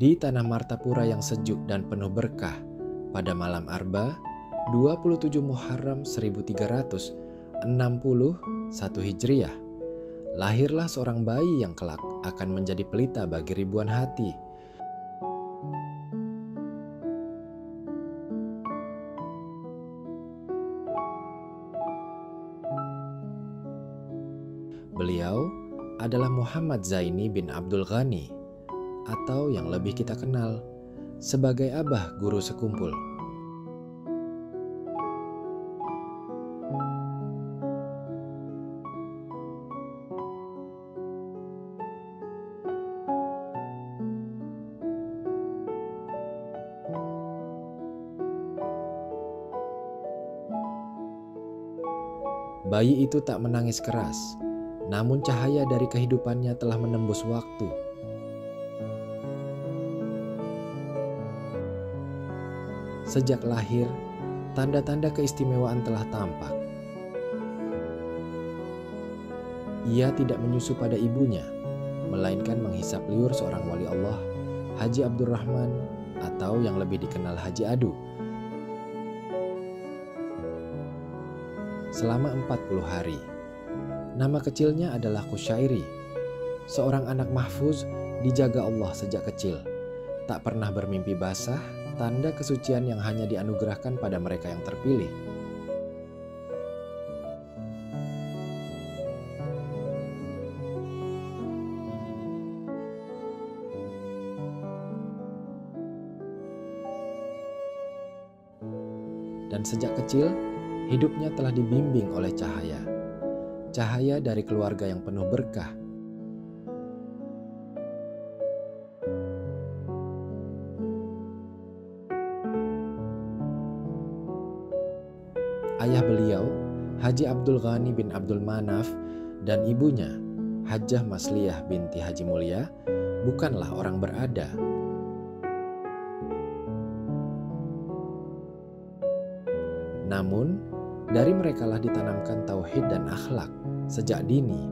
Di tanah Martapura yang sejuk dan penuh berkah, pada malam Arba, 27 Muharram 1361 Hijriah, lahirlah seorang bayi yang kelak akan menjadi pelita bagi ribuan hati. Beliau adalah Muhammad Zaini bin Abdul Ghani, atau yang lebih kita kenal sebagai Abah Guru Sekumpul. Bayi itu tak menangis keras, namun cahaya dari kehidupannya telah menembus waktu. Sejak lahir, tanda-tanda keistimewaan telah tampak. Ia tidak menyusu pada ibunya, melainkan menghisap liur seorang wali Allah, Haji Abdurrahman, atau yang lebih dikenal Haji Adu, selama 40 hari. Nama kecilnya adalah Kusyairi. Seorang anak mahfuz dijaga Allah sejak kecil, tak pernah bermimpi basah, tanda kesucian yang hanya dianugerahkan pada mereka yang terpilih. Dan sejak kecil, hidupnya telah dibimbing oleh cahaya. Cahaya dari keluarga yang penuh berkah. Ayah beliau, Haji Abdul Ghani bin Abdul Manaf, dan ibunya, Hajjah Masliyah binti Haji Mulia, bukanlah orang berada. Namun, dari merekalah ditanamkan tauhid dan akhlak sejak dini.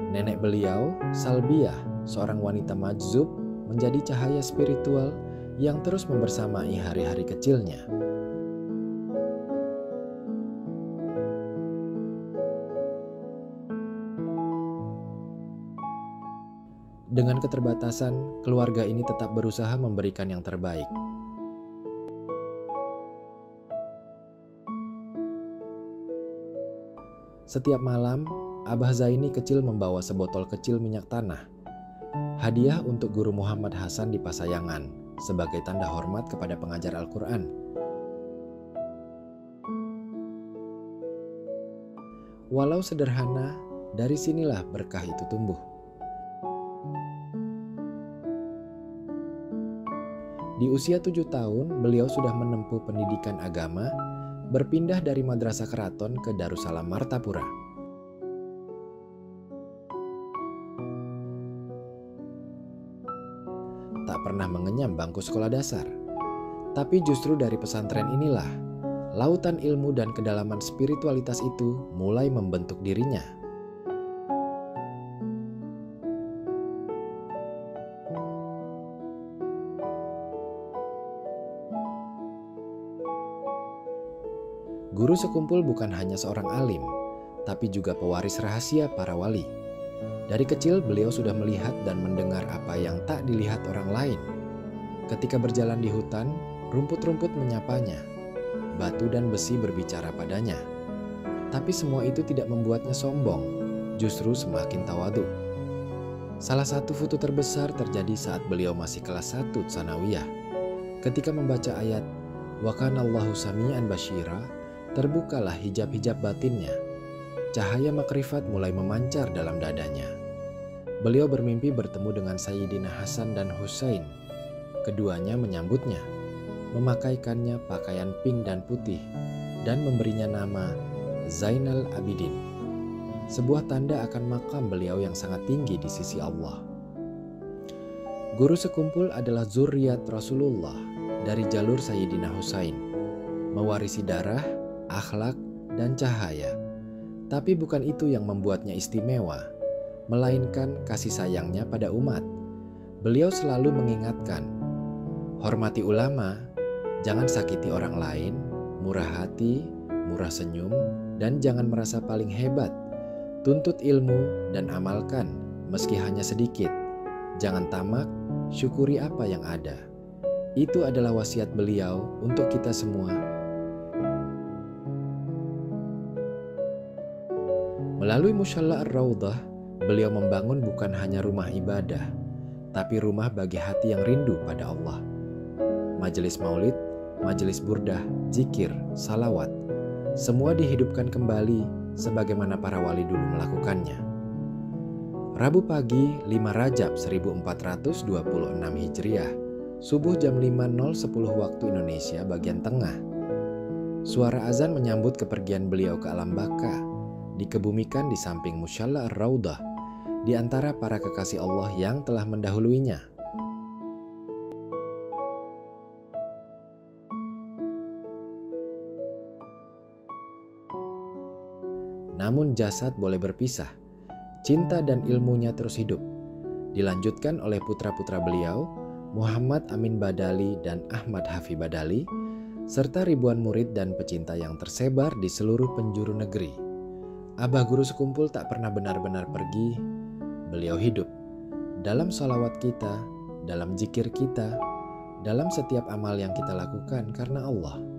Nenek beliau, Salbiah, seorang wanita majzub, menjadi cahaya spiritual yang terus membersamai hari-hari kecilnya. Dengan keterbatasan, keluarga ini tetap berusaha memberikan yang terbaik. Setiap malam, Abah Zaini kecil membawa sebotol kecil minyak tanah, hadiah untuk Guru Muhammad Hasan di Pasayangan, sebagai tanda hormat kepada pengajar Al-Quran. Walau sederhana, dari sinilah berkah itu tumbuh. Di usia 7 tahun, beliau sudah menempuh pendidikan agama, berpindah dari Madrasah Keraton ke Darussalam Martapura. Tak pernah mengenyam bangku sekolah dasar. Tapi justru dari pesantren inilah, lautan ilmu dan kedalaman spiritualitas itu mulai membentuk dirinya. Guru Sekumpul bukan hanya seorang alim, tapi juga pewaris rahasia para wali. Dari kecil beliau sudah melihat dan mendengar apa yang tak dilihat orang lain. Ketika berjalan di hutan, rumput-rumput menyapanya, batu dan besi berbicara padanya. Tapi semua itu tidak membuatnya sombong, justru semakin tawadhu. Salah satu foto terbesar terjadi saat beliau masih kelas 1 Tsanawiyah. Ketika membaca ayat "Wa kanallahu sami'an basyira", terbukalah hijab-hijab batinnya. Cahaya makrifat mulai memancar dalam dadanya. Beliau bermimpi bertemu dengan Sayyidina Hasan dan Husain. Keduanya menyambutnya, memakaikannya pakaian pink dan putih, dan memberinya nama Zainal Abidin, sebuah tanda akan makam beliau yang sangat tinggi di sisi Allah. Guru sekumpul adalah zuriat Rasulullah dari jalur Sayyidina Husain, mewarisi darah, akhlak, dan cahaya. Tapi bukan itu yang membuatnya istimewa, melainkan kasih sayangnya pada umat. Beliau selalu mengingatkan, hormati ulama, jangan sakiti orang lain, murah hati, murah senyum, dan jangan merasa paling hebat. Tuntut ilmu dan amalkan, meski hanya sedikit. Jangan tamak, syukuri apa yang ada. Itu adalah wasiat beliau untuk kita semua. Melalui Mushalla Ar-Raudhah, beliau membangun bukan hanya rumah ibadah, tapi rumah bagi hati yang rindu pada Allah. Majelis maulid, majelis burdah, zikir, salawat, semua dihidupkan kembali sebagaimana para wali dulu melakukannya. Rabu pagi 5 Rajab 1426 Hijriah, subuh jam 5.10 waktu Indonesia bagian tengah. Suara azan menyambut kepergian beliau ke alam baka, dikebumikan di samping Mushalla Ar-Raudhah, di antara para kekasih Allah yang telah mendahuluinya. Namun jasad boleh berpisah, cinta dan ilmunya terus hidup. Dilanjutkan oleh putra-putra beliau, Muhammad Amin Badali dan Ahmad Hafi Badali, serta ribuan murid dan pecinta yang tersebar di seluruh penjuru negeri. Abah Guru Sekumpul tak pernah benar-benar pergi, beliau hidup. Dalam salawat kita, dalam zikir kita, dalam setiap amal yang kita lakukan karena Allah.